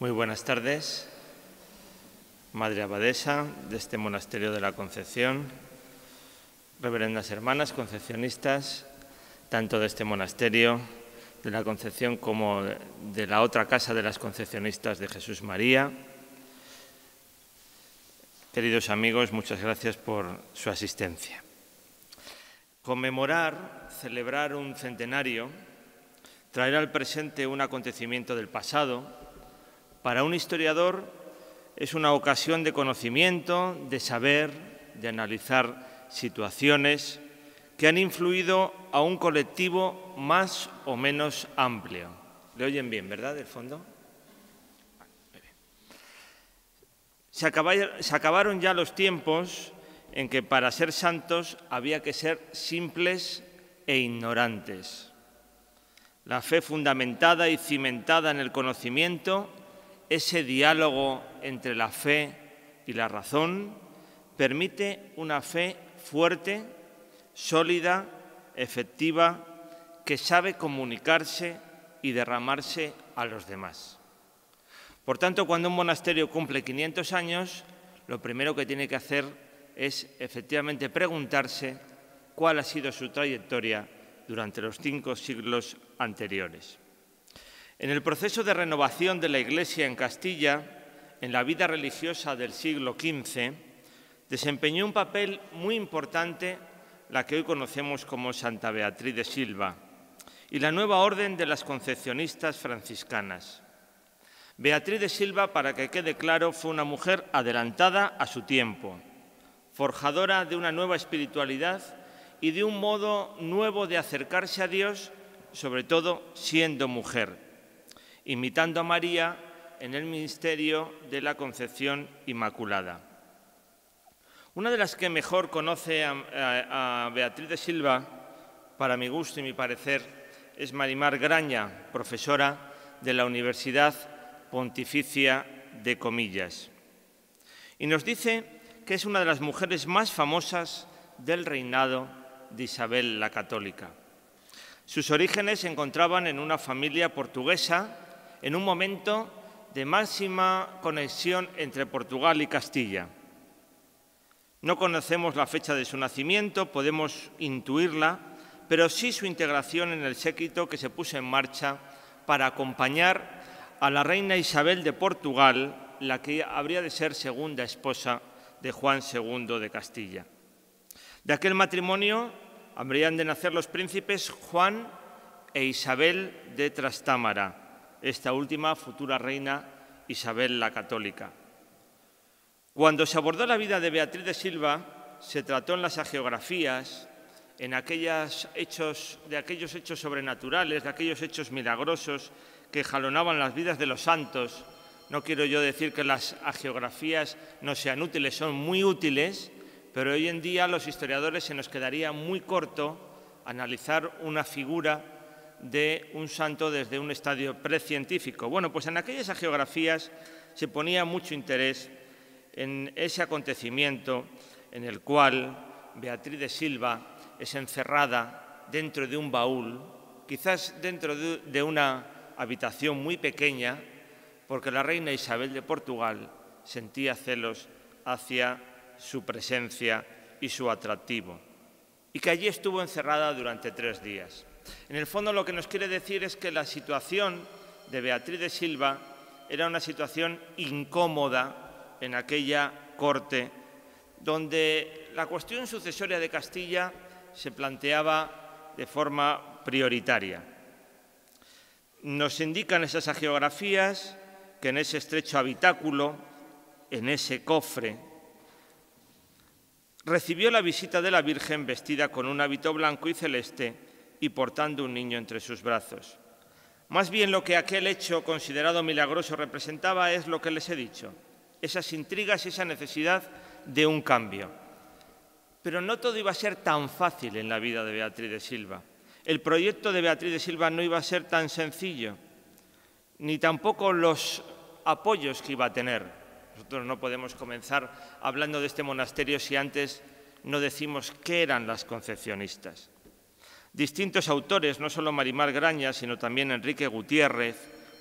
Muy buenas tardes, Madre Abadesa de este Monasterio de la Concepción, reverendas hermanas concepcionistas, tanto de este monasterio de la Concepción como de la otra casa de las concepcionistas de Jesús María. Queridos amigos, muchas gracias por su asistencia. Conmemorar, celebrar un centenario, traer al presente un acontecimiento del pasado, para un historiador es una ocasión de conocimiento, de saber, de analizar situaciones que han influido a un colectivo más o menos amplio. ¿Le oyen bien, verdad, del fondo? Se acabaron ya los tiempos en que para ser santos había que ser simples e ignorantes. La fe fundamentada y cimentada en el conocimiento, ese diálogo entre la fe y la razón, permite una fe fuerte, sólida, efectiva, que sabe comunicarse y derramarse a los demás. Por tanto, cuando un monasterio cumple 500 años, lo primero que tiene que hacer es efectivamente preguntarse cuál ha sido su trayectoria durante los 5 siglos anteriores. En el proceso de renovación de la Iglesia en Castilla, en la vida religiosa del siglo XV, desempeñó un papel muy importante la que hoy conocemos como Santa Beatriz de Silva y la nueva orden de las concepcionistas franciscanas. Beatriz de Silva, para que quede claro, fue una mujer adelantada a su tiempo, forjadora de una nueva espiritualidad y de un modo nuevo de acercarse a Dios, sobre todo siendo mujer, imitando a María en el ministerio de la Concepción Inmaculada. Una de las que mejor conoce a Beatriz de Silva, para mi gusto y mi parecer, es Marimar Graña, profesora de la Universidad Pontificia de Comillas. Y nos dice que es una de las mujeres más famosas del reinado de Isabel la Católica. Sus orígenes se encontraban en una familia portuguesa en un momento de máxima conexión entre Portugal y Castilla. No conocemos la fecha de su nacimiento, podemos intuirla, pero sí su integración en el séquito que se puso en marcha para acompañar a la reina Isabel de Portugal, la que habría de ser segunda esposa de Juan II de Castilla. De aquel matrimonio habrían de nacer los príncipes Juan e Isabel de Trastámara, esta última futura reina Isabel la Católica. Cuando se abordó la vida de Beatriz de Silva, se trató en las hagiografías, en aquellos hechos sobrenaturales, de aquellos hechos milagrosos que jalonaban las vidas de los santos. No quiero yo decir que las hagiografías no sean útiles, son muy útiles, pero hoy en día a los historiadores se nos quedaría muy corto analizar una figura de un santo desde un estadio precientífico. Bueno, pues en aquellas hagiografías se ponía mucho interés en ese acontecimiento en el cual Beatriz de Silva es encerrada dentro de un baúl, quizás dentro de una habitación muy pequeña, porque la reina Isabel de Portugal sentía celos hacia su presencia y su atractivo, y que allí estuvo encerrada durante 3 días. En el fondo lo que nos quiere decir es que la situación de Beatriz de Silva era una situación incómoda en aquella corte, donde la cuestión sucesoria de Castilla se planteaba de forma prioritaria. Nos indican esas hagiografías que en ese estrecho habitáculo, en ese cofre, recibió la visita de la Virgen vestida con un hábito blanco y celeste y portando un niño entre sus brazos. Más bien lo que aquel hecho considerado milagroso representaba es lo que les he dicho, esas intrigas y esa necesidad de un cambio. Pero no todo iba a ser tan fácil en la vida de Beatriz de Silva. El proyecto de Beatriz de Silva no iba a ser tan sencillo, ni tampoco los apoyos que iba a tener. Nosotros no podemos comenzar hablando de este monasterio si antes no decimos qué eran las concepcionistas. Distintos autores, no solo Marimar Graña, sino también Enrique Gutiérrez,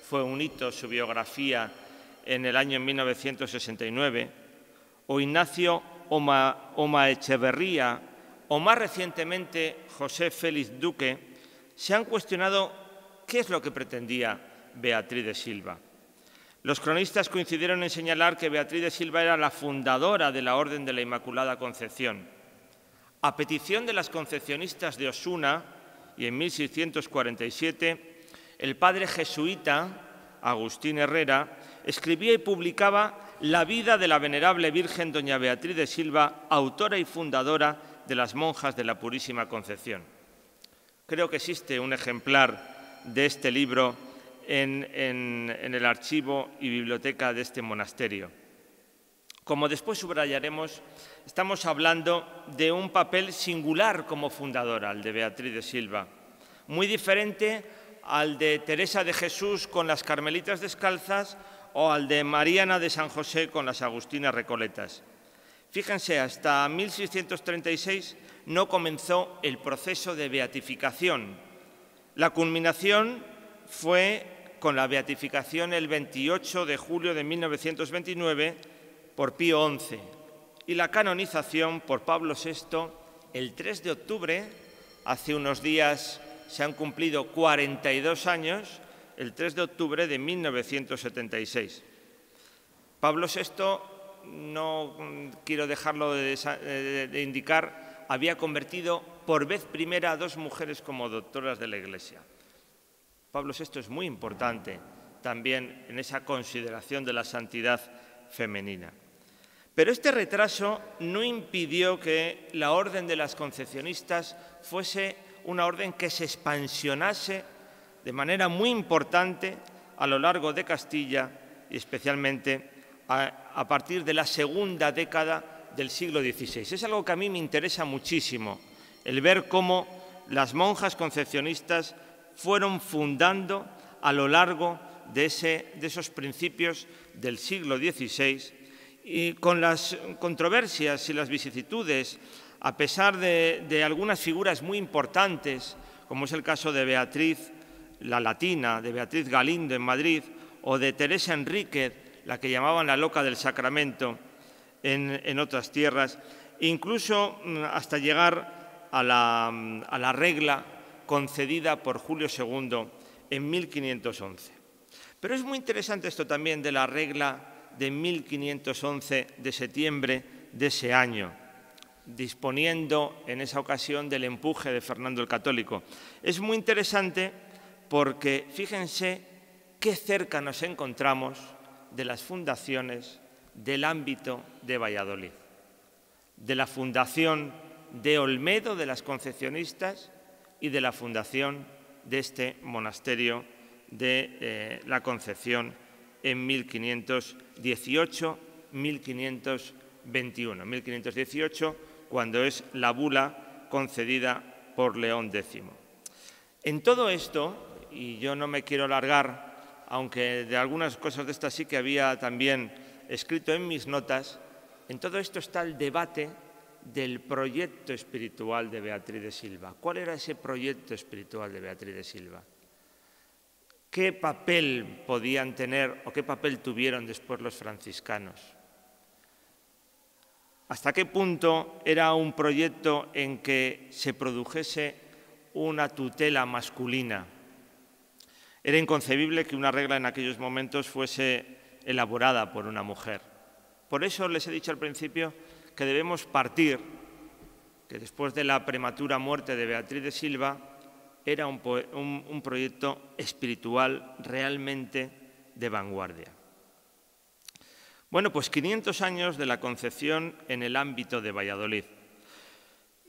fue un hito su biografía en el año 1969, o Ignacio Omaecheverría, o más recientemente José Félix Duque, se han cuestionado qué es lo que pretendía Beatriz de Silva. Los cronistas coincidieron en señalar que Beatriz de Silva era la fundadora de la Orden de la Inmaculada Concepción. A petición de las concepcionistas de Osuna, y en 1647, el padre jesuita Agustín Herrera escribía y publicaba la vida de la venerable Virgen doña Beatriz de Silva, autora y fundadora de las monjas de la Purísima Concepción. Creo que existe un ejemplar de este libro en el archivo y biblioteca de este monasterio. Como después subrayaremos, estamos hablando de un papel singular como fundadora, el de Beatriz de Silva, muy diferente al de Teresa de Jesús con las Carmelitas Descalzas o al de Mariana de San José con las Agustinas Recoletas. Fíjense, hasta 1636 no comenzó el proceso de beatificación. La culminación fue con la beatificación el 28 de julio de 1929 por Pío XI y la canonización por Pablo VI el 3 de octubre, hace unos días se han cumplido 42 años, el 3 de octubre de 1976. Pablo VI, no quiero dejarlo de indicar, había convertido por vez primera a 2 mujeres como doctoras de la Iglesia. Pablo VI es muy importante también en esa consideración de la santidad femenina. Pero este retraso no impidió que la orden de las concepcionistas fuese una orden que se expansionase de manera muy importante a lo largo de Castilla y especialmente a partir de la segunda década del siglo XVI. Es algo que a mí me interesa muchísimo, el ver cómo las monjas concepcionistas fueron fundando a lo largo de esos principios del siglo XVI y con las controversias y las vicisitudes, a pesar de algunas figuras muy importantes, como es el caso de Beatriz la Latina, de Beatriz Galindo en Madrid, o de Teresa Enríquez, la que llamaban la loca del Sacramento en otras tierras, incluso hasta llegar a la regla concedida por Julio II en 1511. Pero es muy interesante esto también de la regla de 1511 de septiembre de ese año, disponiendo en esa ocasión del empuje de Fernando el Católico. Es muy interesante porque fíjense qué cerca nos encontramos de las fundaciones del ámbito de Valladolid, de la fundación de Olmedo de las Concepcionistas y de la fundación de este monasterio de la Concepción en 1518-1521. 1518, cuando es la bula concedida por León X. En todo esto, y yo no me quiero alargar, aunque de algunas cosas de estas sí que había también escrito en mis notas, en todo esto está el debate del proyecto espiritual de Beatriz de Silva. ¿Cuál era ese proyecto espiritual de Beatriz de Silva? ¿Qué papel podían tener o qué papel tuvieron después los franciscanos? ¿Hasta qué punto era un proyecto en que se produjese una tutela masculina? Era inconcebible que una regla en aquellos momentos fuese elaborada por una mujer. Por eso les he dicho al principio que debemos partir, que después de la prematura muerte de Beatriz de Silva, era un proyecto espiritual realmente de vanguardia. Bueno, pues 500 años de la Concepción en el ámbito de Valladolid.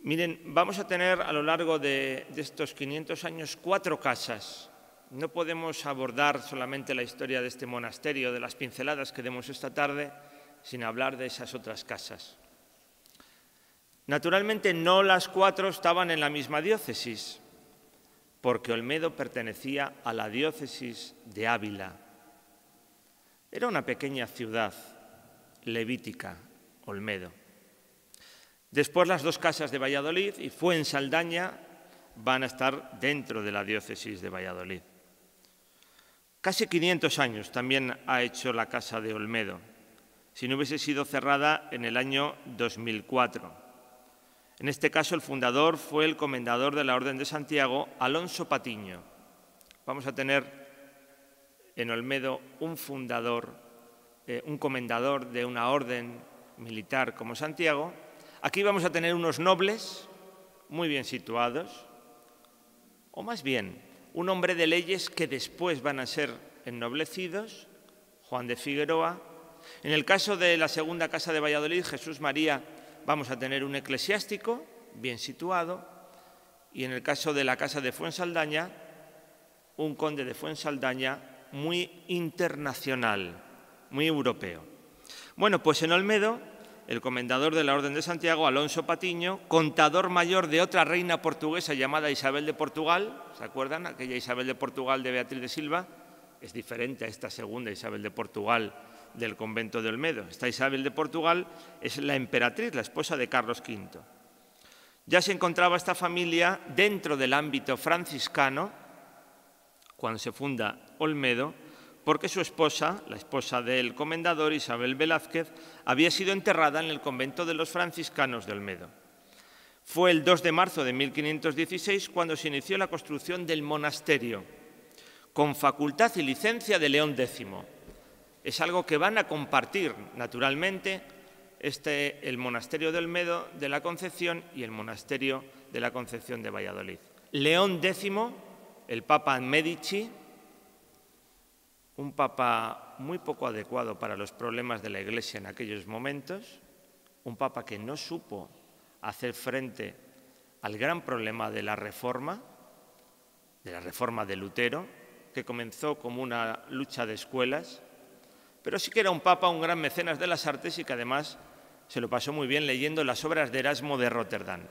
Miren, vamos a tener a lo largo de estos 500 años 4 casas. No podemos abordar solamente la historia de este monasterio, de las pinceladas que demos esta tarde, sin hablar de esas otras casas. Naturalmente, no las 4 estaban en la misma diócesis, porque Olmedo pertenecía a la diócesis de Ávila. Era una pequeña ciudad levítica, Olmedo. Después las 2 casas de Valladolid y Fuensaldaña van a estar dentro de la diócesis de Valladolid. Casi 500 años también ha hecho la Casa de Olmedo, si no hubiese sido cerrada en el año 2004. En este caso, el fundador fue el comendador de la Orden de Santiago, Alonso Patiño. Vamos a tener en Olmedo un comendador de una orden militar como Santiago. Aquí vamos a tener unos nobles muy bien situados, o más bien, un hombre de leyes que después van a ser ennoblecidos, Juan de Figueroa. En el caso de la segunda Casa de Valladolid, Jesús María, vamos a tener un eclesiástico bien situado, y en el caso de la Casa de Fuensaldaña, un conde de Fuensaldaña muy internacional, muy europeo. Bueno, pues en Olmedo, el comendador de la Orden de Santiago, Alonso Patiño, contador mayor de otra reina portuguesa llamada Isabel de Portugal, ¿se acuerdan? Aquella Isabel de Portugal de Beatriz de Silva, es diferente a esta segunda Isabel de Portugal del convento de Olmedo. Esta Isabel de Portugal es la emperatriz, la esposa de Carlos V. Ya se encontraba esta familia dentro del ámbito franciscano cuando se funda Olmedo, porque su esposa, la esposa del comendador, Isabel Velázquez, había sido enterrada en el convento de los franciscanos de Olmedo. Fue el 2 de marzo de 1516 cuando se inició la construcción del monasterio, con facultad y licencia de León X. Es algo que van a compartir, naturalmente, el monasterio de Olmedo de la Concepción y el monasterio de la Concepción de Valladolid. León X, el Papa Medici, un papa muy poco adecuado para los problemas de la Iglesia en aquellos momentos, un papa que no supo hacer frente al gran problema de la Reforma de Lutero, que comenzó como una lucha de escuelas, pero sí que era un papa, un gran mecenas de las artes y que además se lo pasó muy bien leyendo las obras de Erasmo de Rotterdam,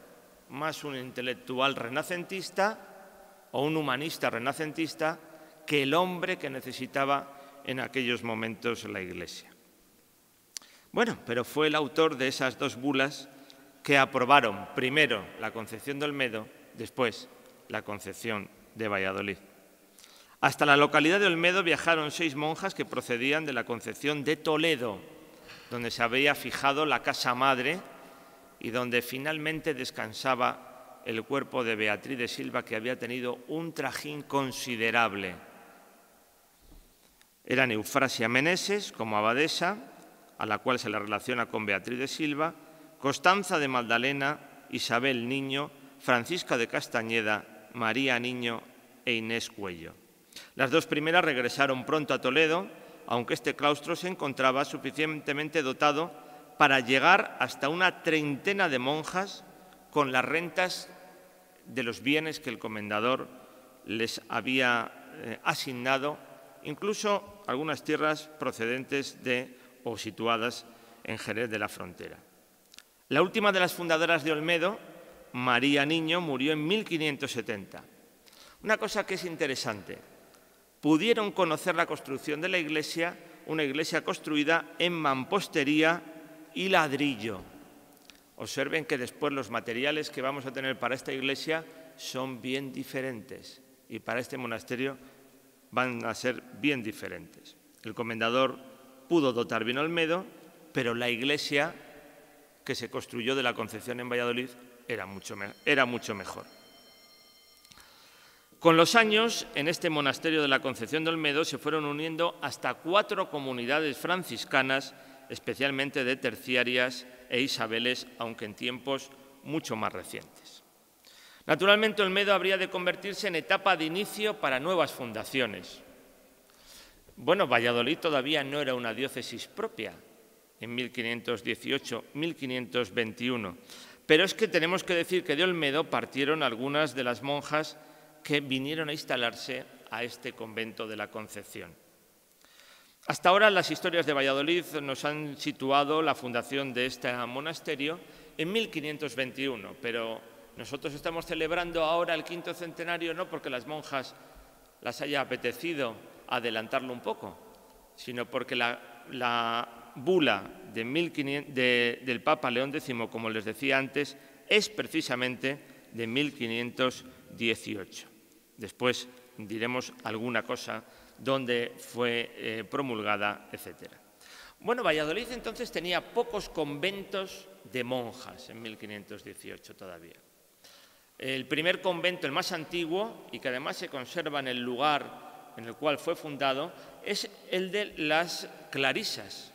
más un intelectual renacentista o un humanista renacentista que el hombre que necesitaba en aquellos momentos la Iglesia. Bueno, pero fue el autor de esas dos bulas que aprobaron primero la Concepción de Olmedo, después la Concepción de Valladolid. Hasta la localidad de Olmedo viajaron 6 monjas que procedían de la Concepción de Toledo, donde se había fijado la casa madre y donde finalmente descansaba el cuerpo de Beatriz de Silva, que había tenido un trajín considerable. Eran Eufrasia Meneses, como abadesa, a la cual se la relaciona con Beatriz de Silva, Constanza de Magdalena, Isabel Niño, Francisca de Castañeda, María Niño e Inés Cuello. Las 2 primeras regresaron pronto a Toledo, aunque este claustro se encontraba suficientemente dotado para llegar hasta una treintena de monjas con las rentas de los bienes que el comendador les había asignado, incluso algunas tierras procedentes de o situadas en Jerez de la Frontera. La última de las fundadoras de Olmedo, María Niño, murió en 1570. Una cosa que es interesante, pudieron conocer la construcción de la iglesia, una iglesia construida en mampostería y ladrillo. Observen que después los materiales que vamos a tener para esta iglesia son bien diferentes y para este monasterio van a ser bien diferentes. El comendador pudo dotar bien Olmedo, pero la iglesia que se construyó de la Concepción en Valladolid era mucho mejor. Con los años, en este monasterio de la Concepción de Olmedo se fueron uniendo hasta 4 comunidades franciscanas, especialmente de terciarias e isabeles, aunque en tiempos mucho más recientes. Naturalmente, Olmedo habría de convertirse en etapa de inicio para nuevas fundaciones. Bueno, Valladolid todavía no era una diócesis propia en 1518-1521, pero es que tenemos que decir que de Olmedo partieron algunas de las monjas que vinieron a instalarse a este convento de la Concepción. Hasta ahora las historias de Valladolid nos han situado la fundación de este monasterio en 1521, pero nosotros estamos celebrando ahora el 5º centenario no porque las monjas las haya apetecido adelantarlo un poco, sino porque la bula del Papa León X, como les decía antes, es precisamente de 1518. Después diremos alguna cosa donde fue promulgada, etc. Bueno, Valladolid entonces tenía pocos conventos de monjas en 1518 todavía. El primer convento, el más antiguo, y que además se conserva en el lugar en el cual fue fundado, es el de las Clarisas.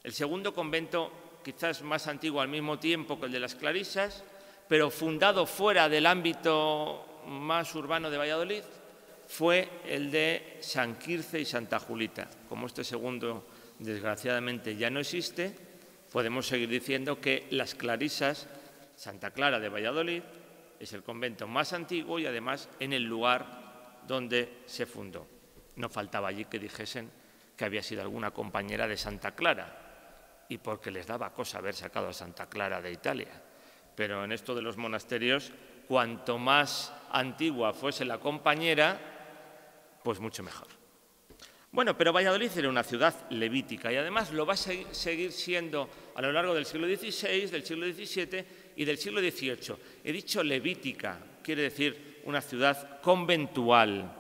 El segundo convento, quizás más antiguo al mismo tiempo que el de las Clarisas, pero fundado fuera del ámbito más urbano de Valladolid, fue el de San Quirce y Santa Julita. Como este segundo, desgraciadamente, ya no existe, podemos seguir diciendo que las Clarisas, Santa Clara de Valladolid, es el convento más antiguo y además en el lugar donde se fundó. No faltaba allí que dijesen que había sido alguna compañera de Santa Clara y porque les daba cosa haber sacado a Santa Clara de Italia. Pero en esto de los monasterios, cuanto más antigua fuese la compañera, pues mucho mejor. Bueno, pero Valladolid era una ciudad levítica y además lo va a seguir siendo a lo largo del siglo XVI, del siglo XVII y del siglo XVIII. He dicho levítica, quiere decir una ciudad conventual.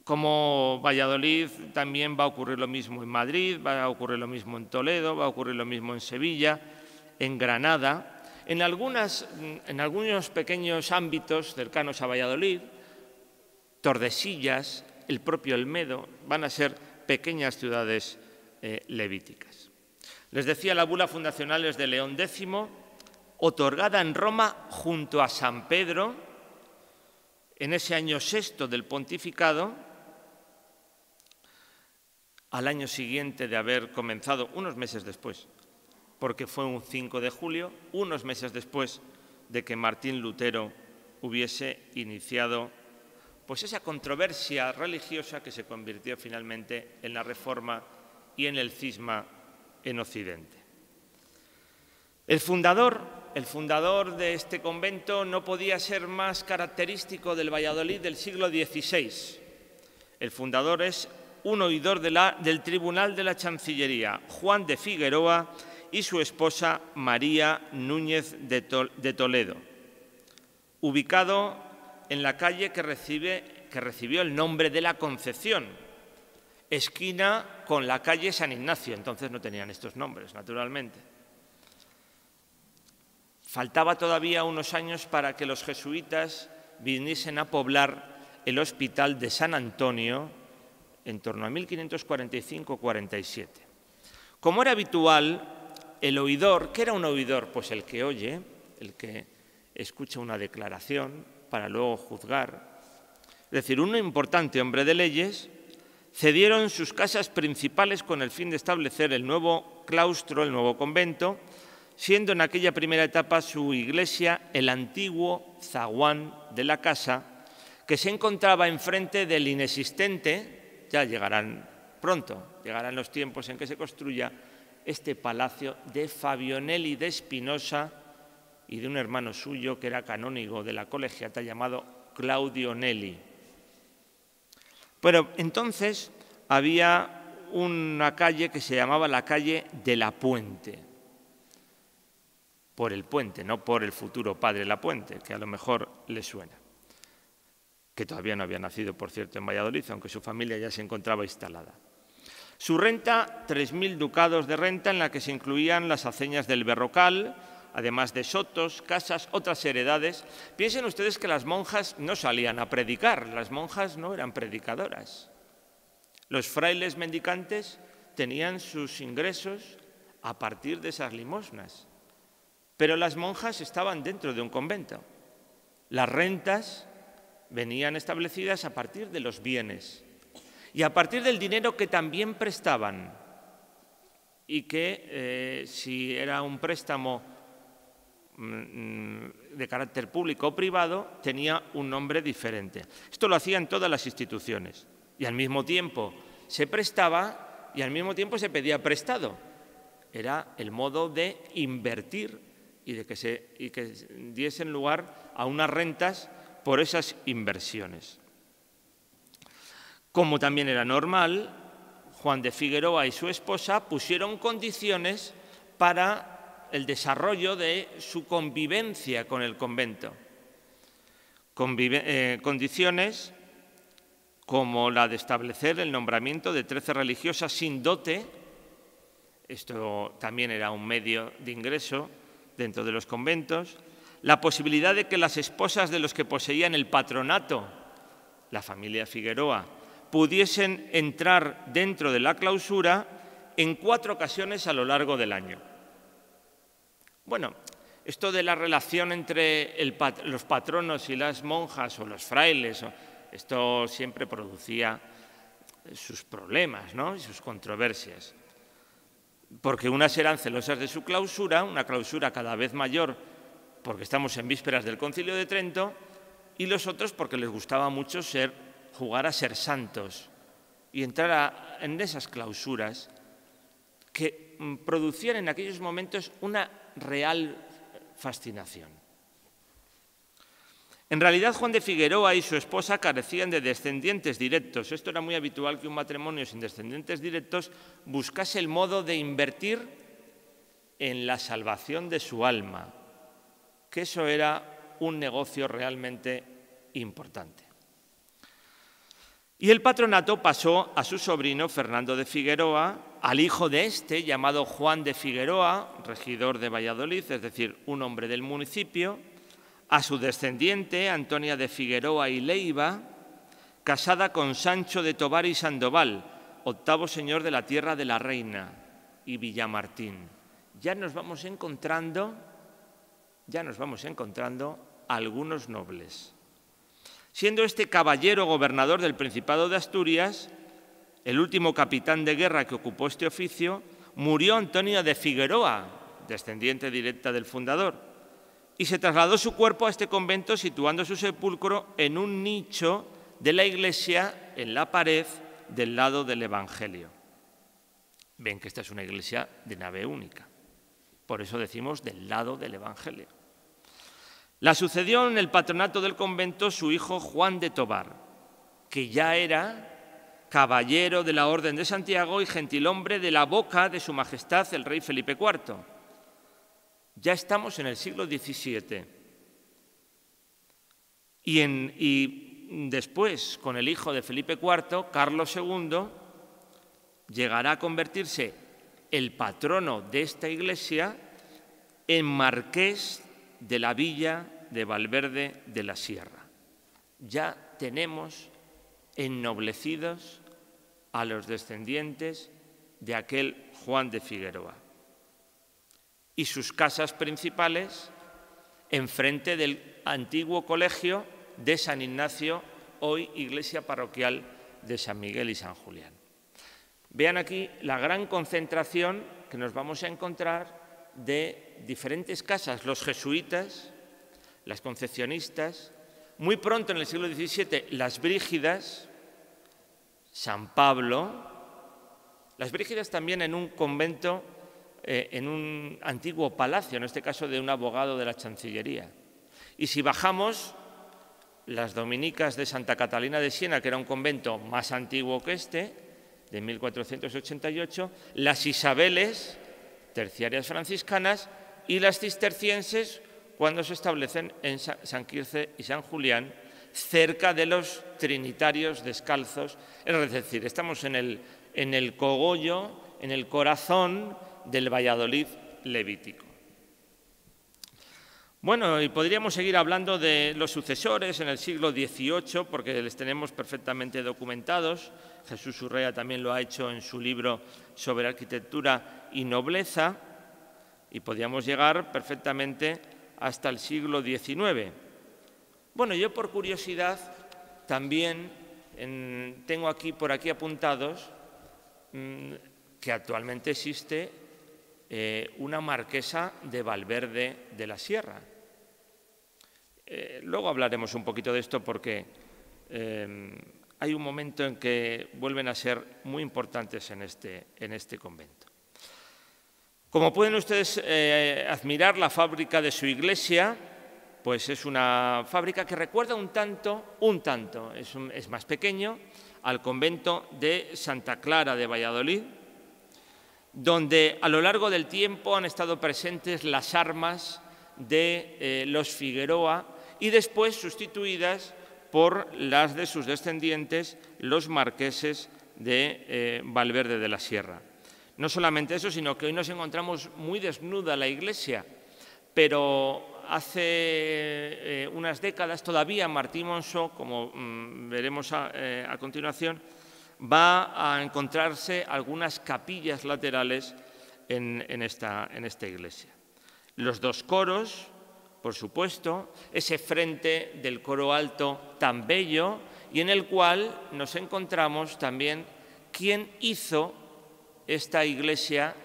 Como Valladolid, también va a ocurrir lo mismo en Madrid, va a ocurrir lo mismo en Toledo, va a ocurrir lo mismo en Sevilla, en Granada. En algunos pequeños ámbitos cercanos a Valladolid, Tordesillas, el propio Olmedo, van a ser pequeñas ciudades levíticas. Les decía, la bula fundacional es de León X, otorgada en Roma junto a San Pedro, en ese año sexto del pontificado, al año siguiente de haber comenzado, unos meses después, porque fue un 5 de julio, unos meses después de que Martín Lutero hubiese iniciado pues esa controversia religiosa que se convirtió finalmente en la Reforma y en el cisma en Occidente. El fundador de este convento no podía ser más característico del Valladolid del siglo XVI. El fundador es un oidor del Tribunal de la Chancillería, Juan de Figueroa, y su esposa María Núñez de Toledo, ubicado en la calle que recibió el nombre de la Concepción, esquina con la calle San Ignacio. Entonces no tenían estos nombres, naturalmente. Faltaba todavía unos años para que los jesuitas viniesen a poblar el Hospital de San Antonio en torno a 1545-47. Como era habitual, el oidor, ¿qué era un oidor? Pues el que oye, el que escucha una declaración para luego juzgar. Es decir, un importante hombre de leyes, cedieron sus casas principales con el fin de establecer el nuevo claustro, el nuevo convento, siendo en aquella primera etapa su iglesia el antiguo zaguán de la casa, que se encontraba enfrente del inexistente, ya llegarán pronto, llegarán los tiempos en que se construya este palacio de Fabionelli de Espinosa y de un hermano suyo que era canónigo de la colegiata llamado Claudio Nelli. Pero entonces había una calle que se llamaba la calle de la Puente, por el puente, no por el futuro padre Lapuente, que a lo mejor le suena, que todavía no había nacido, por cierto, en Valladolid, aunque su familia ya se encontraba instalada. Su renta, 3.000 ducados de renta, en la que se incluían las aceñas del Berrocal, además de sotos, casas, otras heredades. Piensen ustedes que las monjas no salían a predicar, las monjas no eran predicadoras. Los frailes mendicantes tenían sus ingresos a partir de esas limosnas, pero las monjas estaban dentro de un convento. Las rentas venían establecidas a partir de los bienes y a partir del dinero que también prestaban, y que si era un préstamo de carácter público o privado, tenía un nombre diferente. Esto lo hacían todas las instituciones y al mismo tiempo se prestaba y al mismo tiempo se pedía prestado. Era el modo de invertir y de que diesen lugar a unas rentas por esas inversiones. Como también era normal, Juan de Figueroa y su esposa pusieron condiciones para el desarrollo de su convivencia con el convento. Condiciones como la de establecer el nombramiento de 13 religiosas sin dote. Esto también era un medio de ingreso dentro de los conventos. La posibilidad de que las esposas de los que poseían el patronato, la familia Figueroa, pudiesen entrar dentro de la clausura en 4 ocasiones a lo largo del año. Bueno, esto de la relación entre los patronos y las monjas o los frailes, esto siempre producía sus problemas, ¿no?, y sus controversias, porque unas eran celosas de su clausura, una clausura cada vez mayor porque estamos en vísperas del Concilio de Trento, y los otros porque les gustaba mucho jugar a ser santos y entrar en esas clausuras que producían en aquellos momentos una real fascinación. En realidad, Juan de Figueroa y su esposa carecían de descendientes directos. Esto era muy habitual, que un matrimonio sin descendientes directos buscase el modo de invertir en la salvación de su alma, que eso era un negocio realmente importante. Y el patronato pasó a su sobrino Fernando de Figueroa, al hijo de este, llamado Juan de Figueroa, regidor de Valladolid, es decir, un hombre del municipio, a su descendiente, Antonia de Figueroa y Leiva, casada con Sancho de Tobar y Sandoval, octavo señor de la Tierra de la Reina y Villamartín. Ya nos vamos encontrando algunos nobles. Siendo este caballero gobernador del Principado de Asturias, el último capitán de guerra que ocupó este oficio, murió Antonio de Figueroa, descendiente directa del fundador, y se trasladó su cuerpo a este convento, situando su sepulcro en un nicho de la iglesia en la pared del lado del Evangelio. Ven que esta es una iglesia de nave única, por eso decimos del lado del Evangelio. La sucedió en el patronato del convento su hijo Juan de Tobar, que ya era caballero de la Orden de Santiago y gentilhombre de la boca de su majestad el rey Felipe IV. Ya estamos en el siglo XVII. Y después, con el hijo de Felipe IV, Carlos II, llegará a convertirse el patrono de esta iglesia en marqués de la villa de Valverde de la Sierra. Ya tenemos ennoblecidos a los descendientes de aquel Juan de Figueroa. Y sus casas principales enfrente del antiguo colegio de San Ignacio, hoy iglesia parroquial de San Miguel y San Julián. Vean aquí la gran concentración que nos vamos a encontrar de diferentes casas, los jesuitas, las concepcionistas, muy pronto en el siglo XVII las brígidas, San Pablo, las brígidas también en un convento, en un antiguo palacio, en este caso de un abogado de la Chancillería. Y si bajamos, las dominicas de Santa Catalina de Siena, que era un convento más antiguo que este, de 1488, las Isabeles, terciarias franciscanas, y las cistercienses, cuando se establecen en San Quirce y San Julián, cerca de los trinitarios descalzos. Es decir, estamos en el cogollo, en el corazón del Valladolid levítico. Bueno, y podríamos seguir hablando de los sucesores en el siglo XVIII, porque les tenemos perfectamente documentados. Jesús Urrea también lo ha hecho en su libro sobre arquitectura y nobleza, y podríamos llegar perfectamente hasta el siglo XIX. Bueno, yo por curiosidad también tengo por aquí apuntados que actualmente existe una marquesa de Valverde de la Sierra. Luego hablaremos un poquito de esto porque hay un momento en que vuelven a ser muy importantes en este convento. Como pueden ustedes admirar, la fábrica de su iglesia, pues es una fábrica que recuerda un tanto, es más pequeño, al convento de Santa Clara de Valladolid, donde a lo largo del tiempo han estado presentes las armas de los Figueroa y después sustituidas por las de sus descendientes, los marqueses de Valverde de la Sierra. No solamente eso, sino que hoy nos encontramos muy desnuda la iglesia, pero hace unas décadas todavía Martín Monzó, como veremos a continuación, va a encontrarse algunas capillas laterales en esta iglesia. Los dos coros, por supuesto, ese frente del coro alto tan bello y en el cual nos encontramos también quién hizo esta iglesia,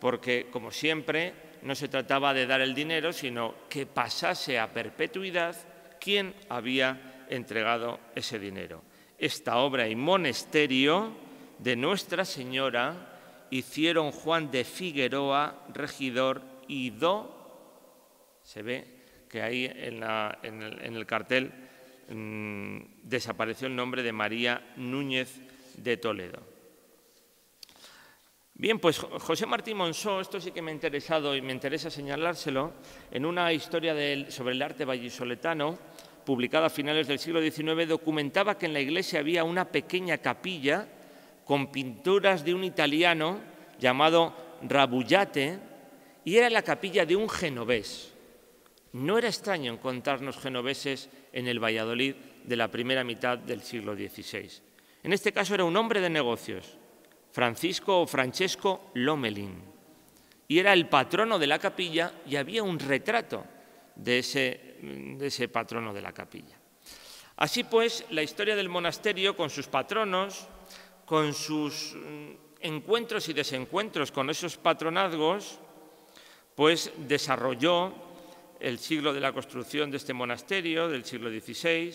porque, como siempre, no se trataba de dar el dinero, sino que pasase a perpetuidad quién había entregado ese dinero. Esta obra y monasterio de Nuestra Señora hicieron Juan de Figueroa, regidor, y se ve que ahí en el cartel desapareció el nombre de María Núñez de Toledo. Bien, pues José Martín Monzó, esto sí que me ha interesado y me interesa señalárselo, en una historia sobre el arte vallisoletano, publicada a finales del siglo XIX, documentaba que en la iglesia había una pequeña capilla con pinturas de un italiano llamado Rabullate, y era la capilla de un genovés. No era extraño encontrarnos genoveses en el Valladolid de la primera mitad del siglo XVI. En este caso era un hombre de negocios, Francisco o Francesco Lomelin, y era el patrono de la capilla y había un retrato de ese patrono de la capilla. Así pues, la historia del monasterio, con sus patronos, con sus encuentros y desencuentros con esos patronazgos, pues desarrolló el siglo de la construcción de este monasterio, del siglo XVI.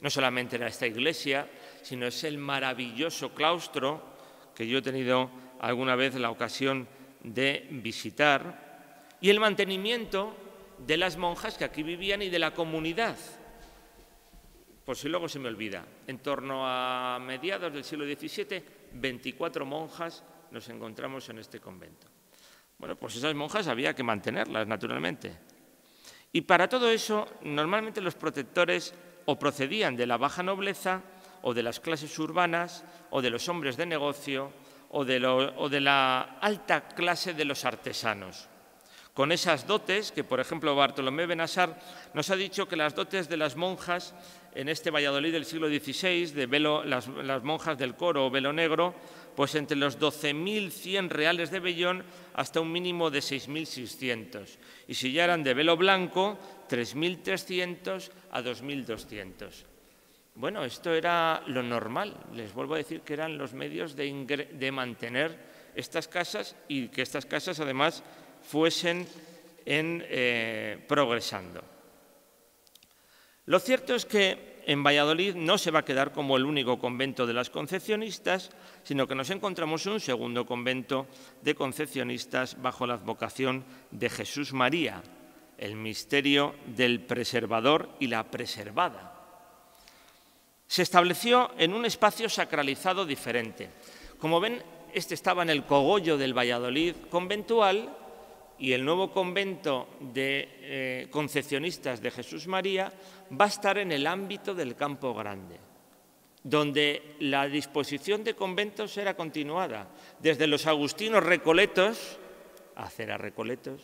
No solamente era esta iglesia, sino es el maravilloso claustro que yo he tenido alguna vez la ocasión de visitar, y el mantenimiento de las monjas que aquí vivían y de la comunidad. Por si luego se me olvida, en torno a mediados del siglo XVII, 24 monjas nos encontramos en este convento. Bueno, pues esas monjas había que mantenerlas, naturalmente. Y para todo eso, normalmente los protectores o procedían de la baja nobleza, o de las clases urbanas, o de los hombres de negocio, o de la alta clase de los artesanos. Con esas dotes, que por ejemplo Bartolomé Benassar nos ha dicho que las dotes de las monjas en este Valladolid del siglo XVI, las monjas del coro o velo negro, pues entre los 12.100 reales de vellón hasta un mínimo de 6.600. Y si ya eran de velo blanco, 3.300 a 2.200. Bueno, esto era lo normal. Les vuelvo a decir que eran los medios de mantener estas casas y que estas casas además fuesen progresando. Lo cierto es que en Valladolid no se va a quedar como el único convento de las concepcionistas, sino que nos encontramos un segundo convento de concepcionistas bajo la advocación de Jesús María, el misterio del preservador y la preservada. Se estableció en un espacio sacralizado diferente. Como ven, este estaba en el cogollo del Valladolid conventual, y el nuevo convento de concepcionistas de Jesús María va a estar en el ámbito del Campo Grande, donde la disposición de conventos era continuada, desde los agustinos recoletos, Acera Recoletos,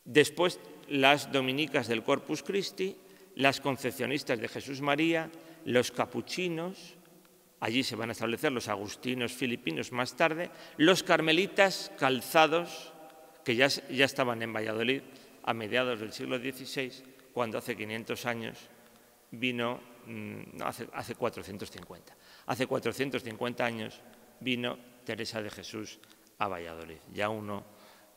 después las dominicas del Corpus Christi, las concepcionistas de Jesús María, los capuchinos, allí se van a establecer los agustinos filipinos más tarde, los carmelitas calzados, que ya estaban en Valladolid a mediados del siglo XVI, cuando hace 500 años vino, hace 450. Hace 450 años vino Teresa de Jesús a Valladolid. Ya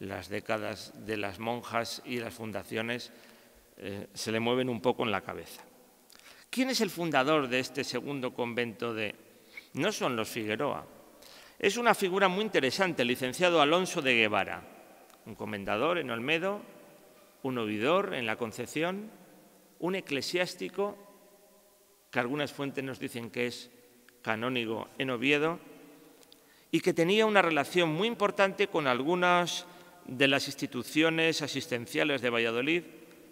las décadas de las monjas y las fundaciones se le mueven un poco en la cabeza. ¿Quién es el fundador de este segundo convento No son los Figueroa. Es una figura muy interesante, el licenciado Alonso de Guevara, un comendador en Olmedo, un oidor en la Concepción, un eclesiástico, que algunas fuentes nos dicen que es canónigo en Oviedo, y que tenía una relación muy importante con algunas de las instituciones asistenciales de Valladolid,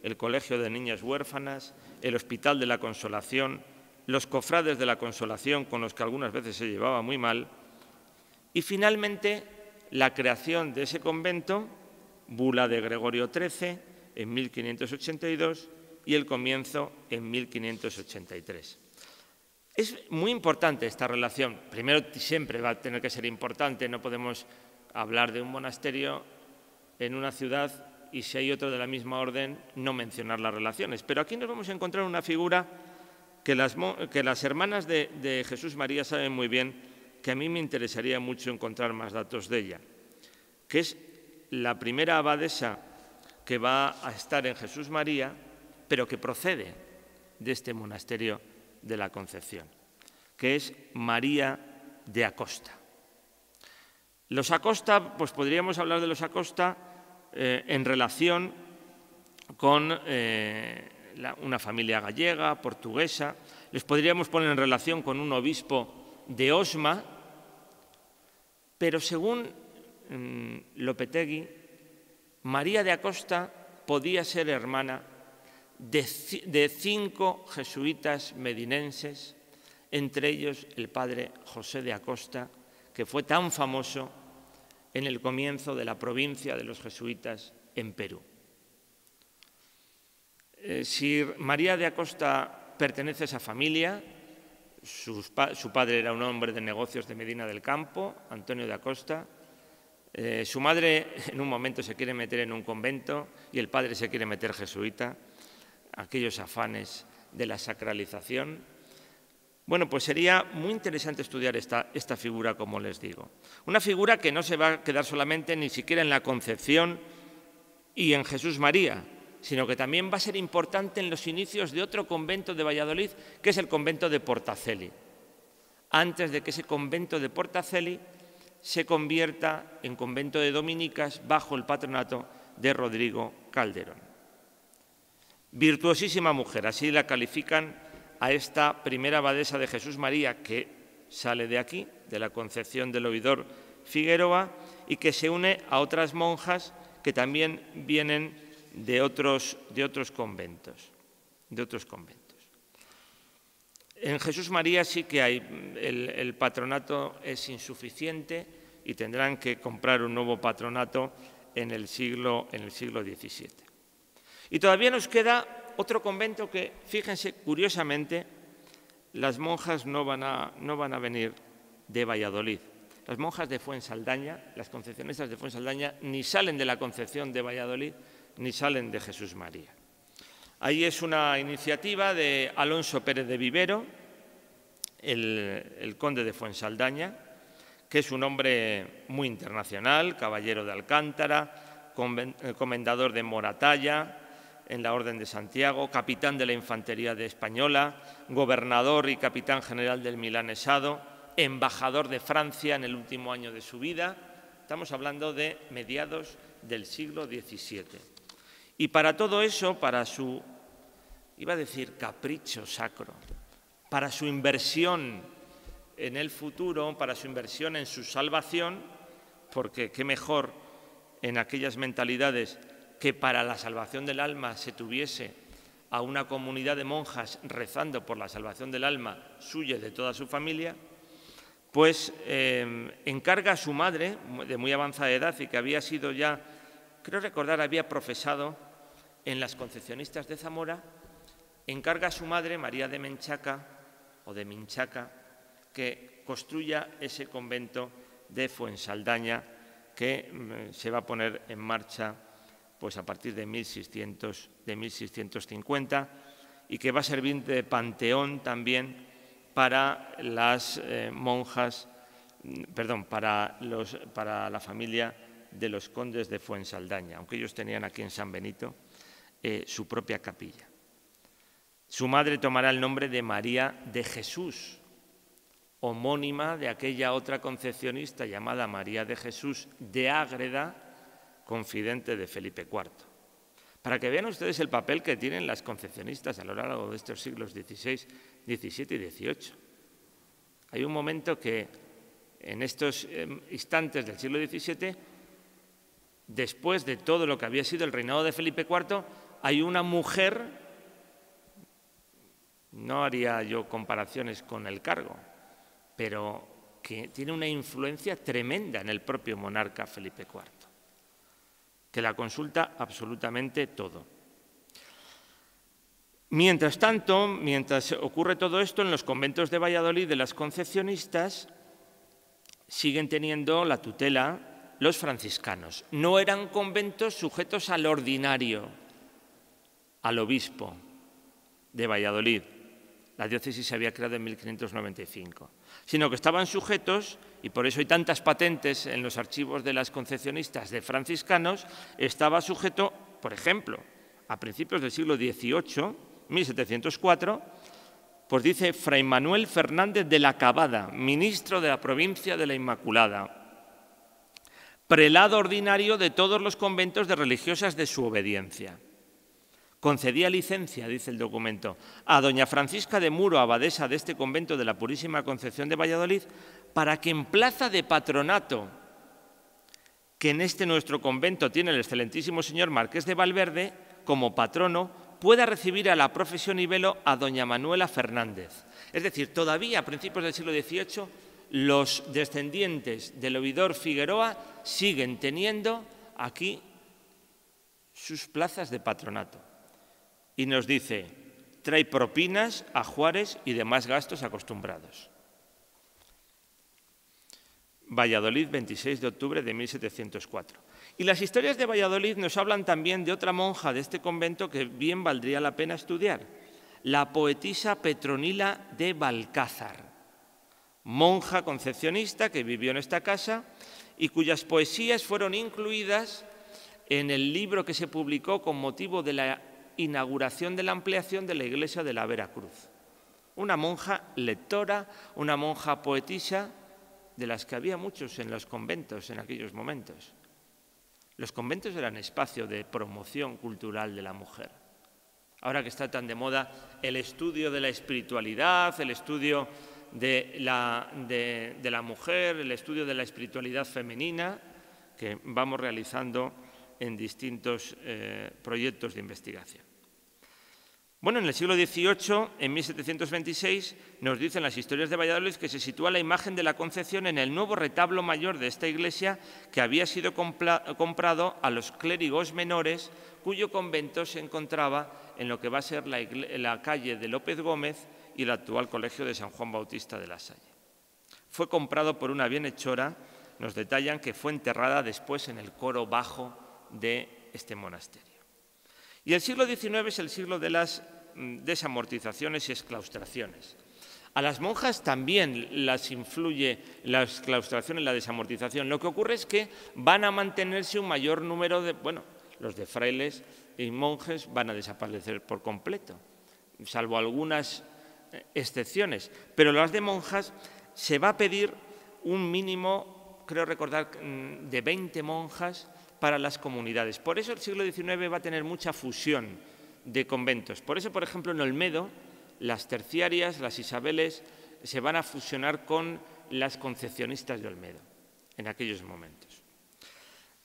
el Colegio de Niñas Huérfanas, el Hospital de la Consolación, los Cofrades de la Consolación, con los que algunas veces se llevaba muy mal, y finalmente la creación de ese convento, bula de Gregorio XIII en 1582 y el comienzo en 1583. Es muy importante esta relación. Primero, siempre va a tener que ser importante, no podemos hablar de un monasterio en una ciudad y si hay otro de la misma orden, no mencionar las relaciones. Pero aquí nos vamos a encontrar una figura que las hermanas de Jesús María saben muy bien, que a mí me interesaría mucho encontrar más datos de ella, que es la primera abadesa que va a estar en Jesús María, pero que procede de este monasterio de la Concepción, que es María de Acosta. Los Acosta, pues podríamos hablar de los Acosta en relación con una familia gallega, portuguesa. Les podríamos poner en relación con un obispo de Osma, pero según Lopetegui, María de Acosta podía ser hermana de 5 jesuitas medinenses, entre ellos el padre José de Acosta, que fue tan famoso en el comienzo de la provincia de los jesuitas en Perú. Si María de Acosta pertenece a esa familia, su padre era un hombre de negocios de Medina del Campo, Antonio de Acosta. Su madre en un momento se quiere meter en un convento y el padre se quiere meter jesuita, aquellos afanes de la sacralización. Bueno, pues sería muy interesante estudiar esta figura, como les digo. Una figura que no se va a quedar solamente ni siquiera en la Concepción y en Jesús María, sino que también va a ser importante en los inicios de otro convento de Valladolid, que es el convento de Portaceli, antes de que ese convento de Portaceli se convierta en convento de dominicas bajo el patronato de Rodrigo Calderón. Virtuosísima mujer, así la califican a esta primera abadesa de Jesús María, que sale de aquí, de la Concepción del Oidor Figueroa, y que se une a otras monjas que también vienen de otros conventos. En Jesús María sí que hay, el patronato es insuficiente y tendrán que comprar un nuevo patronato en el siglo XVII. Y todavía nos queda otro convento que, fíjense, curiosamente, las monjas no van a venir de Valladolid. Las monjas de Fuensaldaña, las concepcionistas de Fuensaldaña, ni salen de la Concepción de Valladolid, ni salen de Jesús María. Ahí es una iniciativa de Alonso Pérez de Vivero, el conde de Fuensaldaña, que es un hombre muy internacional, caballero de Alcántara, comendador de Moratalla, en la Orden de Santiago, capitán de la Infantería Española, gobernador y capitán general del Milanesado, embajador de Francia en el último año de su vida. Estamos hablando de mediados del siglo XVII. Y para todo eso, para su, iba a decir capricho sacro, para su inversión en el futuro, para su inversión en su salvación, porque qué mejor en aquellas mentalidades que para la salvación del alma se tuviese a una comunidad de monjas rezando por la salvación del alma suya y de toda su familia, pues encarga a su madre, de muy avanzada edad y que había sido ya, creo recordar, había profesado en las Concepcionistas de Zamora, encarga a su madre, María de Menchaca, o de Minchaca, que construya ese convento de Fuensaldaña que se va a poner en marcha pues a partir de 1650 y que va a servir de panteón también para las monjas, perdón, para la familia de los condes de Fuensaldaña, aunque ellos tenían aquí en San Benito su propia capilla. Su madre tomará el nombre de María de Jesús, homónima de aquella otra concepcionista llamada María de Jesús de Ágreda, confidente de Felipe IV. Para que vean ustedes el papel que tienen las concepcionistas a lo largo de estos siglos XVI, XVII y XVIII. Hay un momento que en estos instantes del siglo XVII, después de todo lo que había sido el reinado de Felipe IV, hay una mujer, no haría yo comparaciones con el cargo, pero que tiene una influencia tremenda en el propio monarca Felipe IV, que la consulta absolutamente todo. Mientras tanto, mientras ocurre todo esto, en los conventos de Valladolid de las concepcionistas siguen teniendo la tutela los franciscanos. No eran conventos sujetos al ordinario, al obispo de Valladolid. La diócesis se había creado en 1595, sino que estaban sujetos, y por eso hay tantas patentes en los archivos de las concepcionistas de franciscanos, estaba sujeto, por ejemplo, a principios del siglo XVIII, 1704, pues dice Fray Manuel Fernández de la Cabada, ministro de la provincia de la Inmaculada, prelado ordinario de todos los conventos de religiosas de su obediencia. Concedía licencia, dice el documento, a doña Francisca de Muro, abadesa de este convento de la Purísima Concepción de Valladolid, para que en plaza de patronato, que en este nuestro convento tiene el excelentísimo señor Marqués de Valverde, como patrono, pueda recibir a la profesión y velo a doña Manuela Fernández. Es decir, todavía a principios del siglo XVIII, los descendientes del oidor Figueroa siguen teniendo aquí sus plazas de patronato. Y nos dice, trae propinas, ajuares y demás gastos acostumbrados. Valladolid, 26 de octubre de 1704. Y las historias de Valladolid nos hablan también de otra monja de este convento que bien valdría la pena estudiar, la poetisa Petronila de Balcázar, monja concepcionista que vivió en esta casa y cuyas poesías fueron incluidas en el libro que se publicó con motivo de la inauguración de la ampliación de la iglesia de la Veracruz. Una monja lectora, una monja poetisa, de las que había muchos en los conventos en aquellos momentos. Los conventos eran espacio de promoción cultural de la mujer. Ahora que está tan de moda el estudio de la espiritualidad, el estudio de la mujer, el estudio de la espiritualidad femenina, que vamos realizando en distintos proyectos de investigación. Bueno, en el siglo XVIII, en 1726, nos dicen las historias de Valladolid que se sitúa la imagen de la Concepción en el nuevo retablo mayor de esta iglesia que había sido comprado a los clérigos menores, cuyo convento se encontraba en lo que va a ser la calle de López Gómez y el actual colegio de San Juan Bautista de la Salle. Fue comprado por una bienhechora, nos detallan que fue enterrada después en el coro bajo de este monasterio. Y el siglo XIX es el siglo de las desamortizaciones y exclaustraciones. A las monjas también las influye la exclaustración y la desamortización. Lo que ocurre es que van a mantenerse un mayor número de, los de frailes y monjes van a desaparecer por completo, salvo algunas excepciones. Pero las de monjas se va a pedir un mínimo, creo recordar, de 20 monjas para las comunidades. Por eso el siglo XIX va a tener mucha fusión de conventos. Por eso, por ejemplo, en Olmedo, las terciarias, las Isabeles, se van a fusionar con las concepcionistas de Olmedo en aquellos momentos.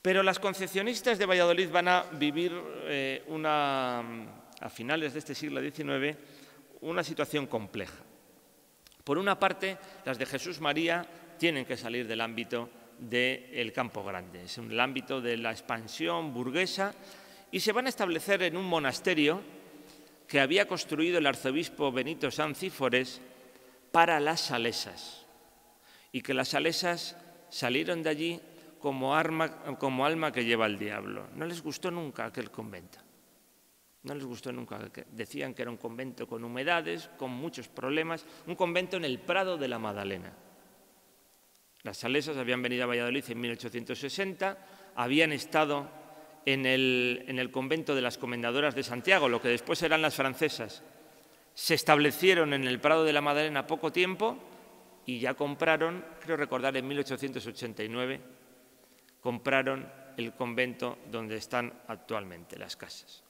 Pero las concepcionistas de Valladolid van a vivir a finales de este siglo XIX una situación compleja. Por una parte, las de Jesús María tienen que salir del ámbito del Campo Grande, es el ámbito de la expansión burguesa, y se van a establecer en un monasterio que había construido el arzobispo Benito Sancífores para las salesas, y que las salesas salieron de allí como alma que lleva el diablo. No les gustó nunca aquel convento, no les gustó nunca. Decían que era un convento con humedades, con muchos problemas, un convento en el Prado de la Madalena. Las salesas habían venido a Valladolid en 1860, habían estado en el convento de las Comendadoras de Santiago, lo que después eran las francesas. Se establecieron en el Prado de la Madalena poco tiempo y ya compraron, creo recordar en 1889, compraron el convento donde están actualmente las casas.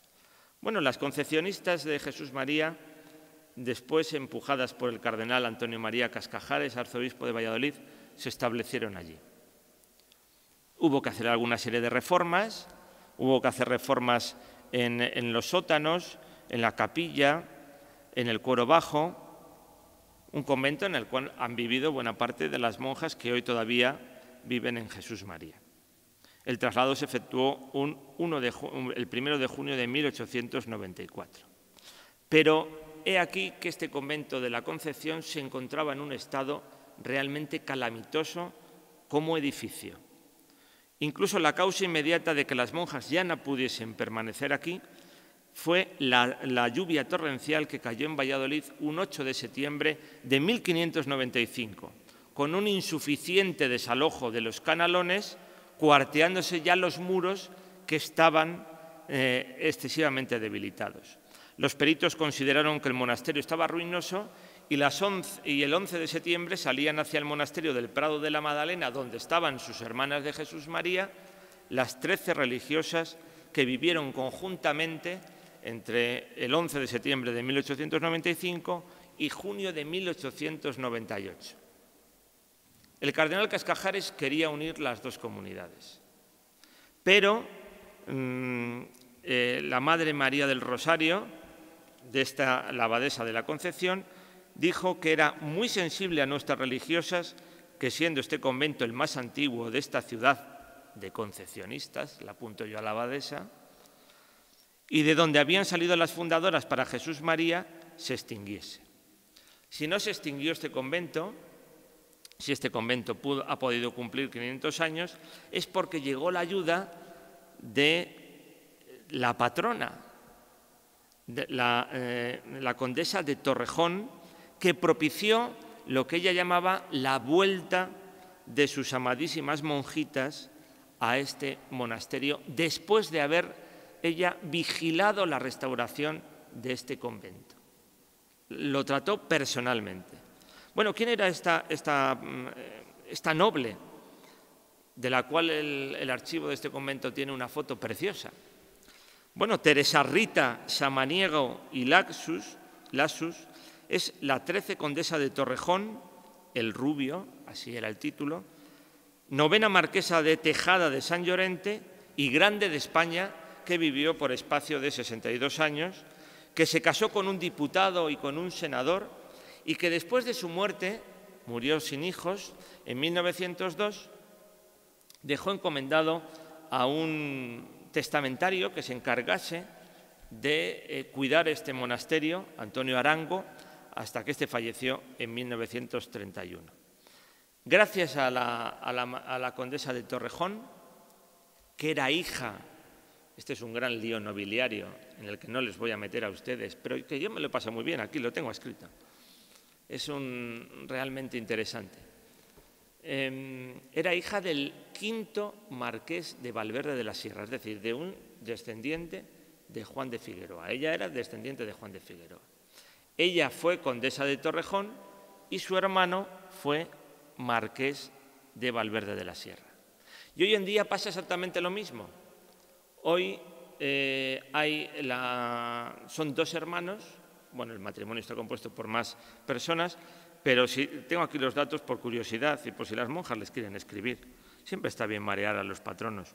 Bueno, las concepcionistas de Jesús María, después empujadas por el cardenal Antonio María Cascajares, arzobispo de Valladolid, se establecieron allí. Hubo que hacer alguna serie de reformas, hubo que hacer reformas en los sótanos, en la capilla, en el coro bajo, un convento en el cual han vivido buena parte de las monjas que hoy todavía viven en Jesús María. El traslado se efectuó el 1 de junio de 1894. Pero he aquí que este convento de la Concepción se encontraba en un estado realmente calamitoso como edificio. Incluso la causa inmediata de que las monjas ya no pudiesen permanecer aquí fue la lluvia torrencial que cayó en Valladolid un 8 de septiembre de 1595, con un insuficiente desalojo de los canalones, cuarteándose ya los muros que estaban excesivamente debilitados. Los peritos consideraron que el monasterio estaba ruinoso y el 11 de septiembre salían hacia el monasterio del Prado de la Madalena, donde estaban sus hermanas de Jesús María, las 13 religiosas que vivieron conjuntamente entre el 11 de septiembre de 1895 y junio de 1898. El cardenal Cascajares quería unir las dos comunidades, pero la Madre María del Rosario, la abadesa de la Concepción, dijo que era muy sensible a nuestras religiosas, que siendo este convento el más antiguo de esta ciudad de concepcionistas, la apunto yo a la abadesa, y de donde habían salido las fundadoras para Jesús María, se extinguiese. Si no se extinguió este convento, si este convento ha podido cumplir 500 años, es porque llegó la ayuda de la patrona, de la condesa de Torrejón, que propició lo que ella llamaba la vuelta de sus amadísimas monjitas a este monasterio, después de haber ella vigilado la restauración de este convento. Lo trató personalmente. Bueno, ¿quién era esta noble, de la cual el archivo de este convento tiene una foto preciosa? Bueno, Teresa Rita Samaniego y Lasus es la 13 condesa de Torrejón, el Rubio, así era el título, 9ª marquesa de Tejada de San Llorente y grande de España, que vivió por espacio de 62 años, que se casó con un diputado y con un senador y que después de su muerte, murió sin hijos, en 1902, dejó encomendado a un testamentario que se encargase de cuidar este monasterio, Antonio Arango, hasta que éste falleció en 1931. Gracias a la condesa de Torrejón, que era hija, este es un gran lío nobiliario en el que no les voy a meter a ustedes, pero que yo me lo paso muy bien, aquí lo tengo escrito. Es realmente interesante. Era hija del 5º marqués de Valverde de la Sierra, es decir, de un descendiente de Juan de Figueroa. Ella era descendiente de Juan de Figueroa. Ella fue condesa de Torrejón y su hermano fue marqués de Valverde de la Sierra. Y hoy en día pasa exactamente lo mismo. Hoy son 2 hermanos, bueno, el matrimonio está compuesto por más personas, pero si tengo aquí los datos por curiosidad y por si las monjas les quieren escribir. Siempre está bien marear a los patronos.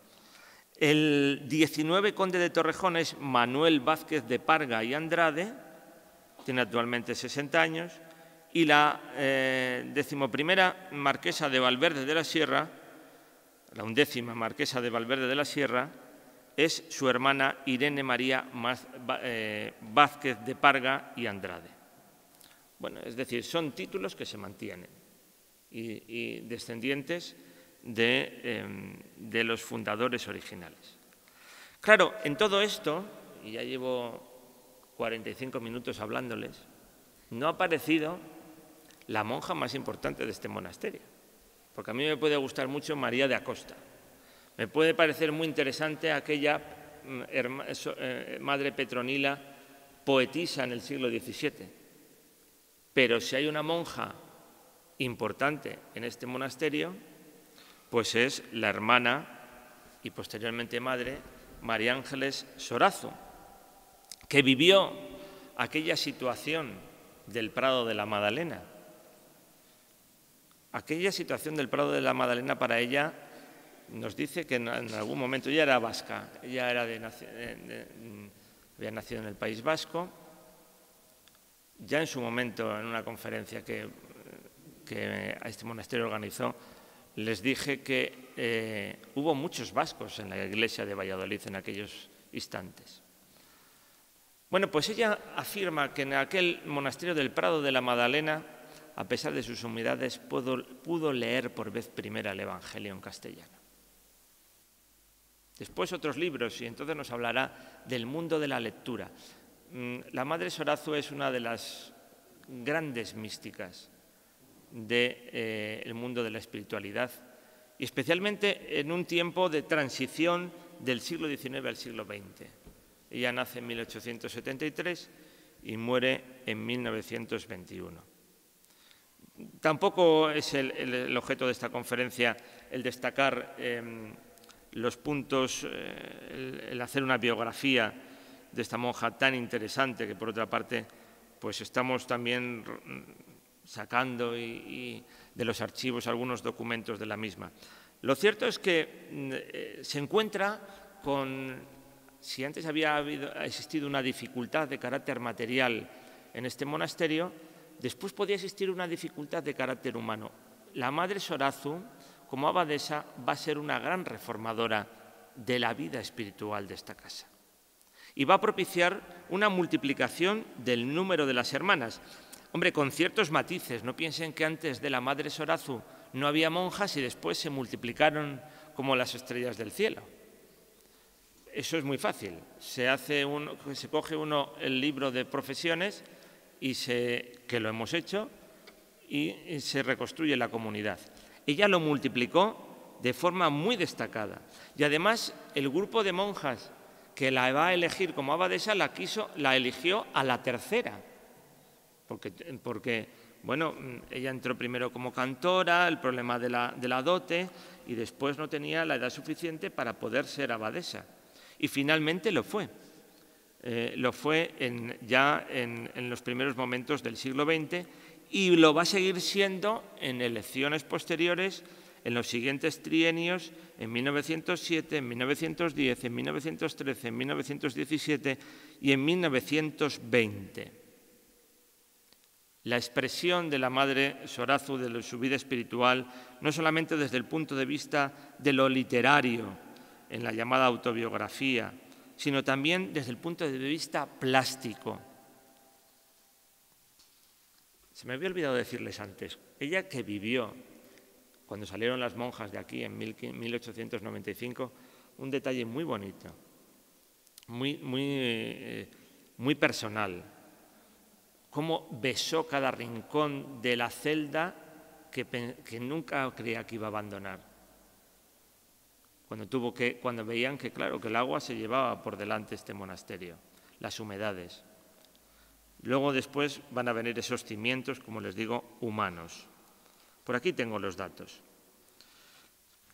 El 19 conde de Torrejón es Manuel Vázquez de Parga y Andrade, tiene actualmente 60 años, y la 11ª marquesa de Valverde de la Sierra, la 11ª marquesa de Valverde de la Sierra, es su hermana Irene María Vázquez de Parga y Andrade. Bueno, es decir, son títulos que se mantienen y descendientes de los fundadores originales. Claro, en todo esto, y ya llevo 45 minutos hablándoles, no ha aparecido la monja más importante de este monasterio, porque a mí me puede gustar mucho María de Acosta. Me puede parecer muy interesante aquella madre Petronila, poetisa en el siglo XVII. Pero si hay una monja importante en este monasterio, pues es la hermana y posteriormente madre María Ángeles Sorazo, que vivió aquella situación del Prado de la Madalena. Aquella situación del Prado de la Madalena para ella nos dice que en algún momento ya era vasca, ella era había nacido en el País Vasco. Ya en su momento, en una conferencia que a este monasterio organizó, les dije que hubo muchos vascos en la iglesia de Valladolid en aquellos instantes. Bueno, pues ella afirma que en aquel monasterio del Prado de la Madalena, a pesar de sus humildades, pudo leer por vez primera el Evangelio en castellano. Después otros libros, y entonces nos hablará del mundo de la lectura. La Madre Sorazu es una de las grandes místicas del mundo de la espiritualidad, y especialmente en un tiempo de transición del siglo XIX al siglo XX. Ella nace en 1873 y muere en 1921. Tampoco es el objeto de esta conferencia el destacar los puntos, el hacer una biografía de esta monja tan interesante, que por otra parte pues estamos también sacando de los archivos algunos documentos de la misma. Lo cierto es que se encuentra con, si antes había existido una dificultad de carácter material en este monasterio, después podía existir una dificultad de carácter humano. La Madre Sorazu, como abadesa, va a ser una gran reformadora de la vida espiritual de esta casa. Y va a propiciar una multiplicación del número de las hermanas. Hombre, con ciertos matices. No piensen que antes de la Madre Sorazu no había monjas y después se multiplicaron como las estrellas del cielo. Eso es muy fácil. Se coge uno el libro de profesiones, que lo hemos hecho, y se reconstruye la comunidad. Ella lo multiplicó de forma muy destacada. Y además el grupo de monjas que la va a elegir como abadesa la eligió a la tercera. Porque bueno, ella entró primero como cantora, el problema de la dote, y después no tenía la edad suficiente para poder ser abadesa. Y finalmente lo fue. Lo fue ya en los primeros momentos del siglo XX, y lo va a seguir siendo en elecciones posteriores, en los siguientes trienios, en 1907, en 1910, en 1913, en 1917 y en 1920. La expresión de la Madre Sorazu de su vida espiritual, no solamente desde el punto de vista de lo literario, en la llamada autobiografía, sino también desde el punto de vista plástico. Se me había olvidado decirles antes, ella que vivió, cuando salieron las monjas de aquí en 1895, un detalle muy bonito, muy personal. Cómo besó cada rincón de la celda que nunca creía que iba a abandonar. Cuando veían que, claro, que el agua se llevaba por delante este monasterio, las humedades. Luego después van a venir esos cimientos, como les digo, humanos. Por aquí tengo los datos.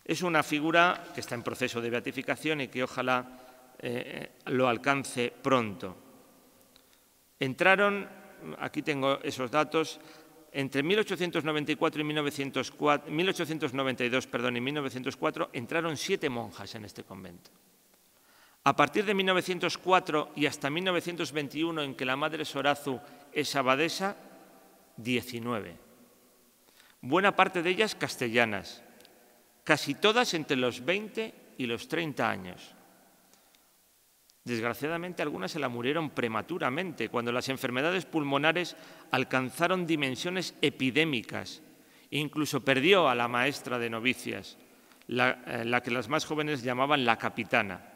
Es una figura que está en proceso de beatificación y que ojalá lo alcance pronto. Entraron, aquí tengo esos datos, entre 1894 y 1892 y 1904 entraron 7 monjas en este convento. A partir de 1904 y hasta 1921, en que la Madre Sorazu es abadesa, 19. Buena parte de ellas castellanas, casi todas entre los 20 y los 30 años. Desgraciadamente, algunas se la murieron prematuramente, cuando las enfermedades pulmonares alcanzaron dimensiones epidémicas. Incluso perdió a la maestra de novicias, la que las más jóvenes llamaban la capitana.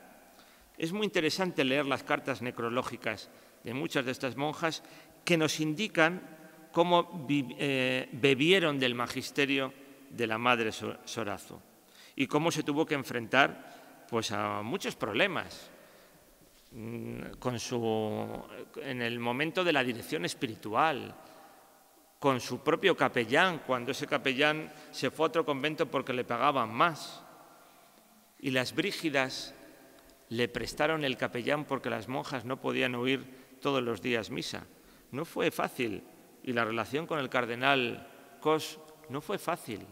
Es muy interesante leer las cartas necrológicas de muchas de estas monjas que nos indican cómo bebieron del magisterio de la Madre Sorazu y cómo se tuvo que enfrentar pues, a muchos problemas en el momento de la dirección espiritual, con su propio capellán, cuando ese capellán se fue a otro convento porque le pagaban más. Y las brígidas le prestaron el capellán porque las monjas no podían oír todos los días misa. No fue fácil. Y la relación con el cardenal Cos no fue fácil.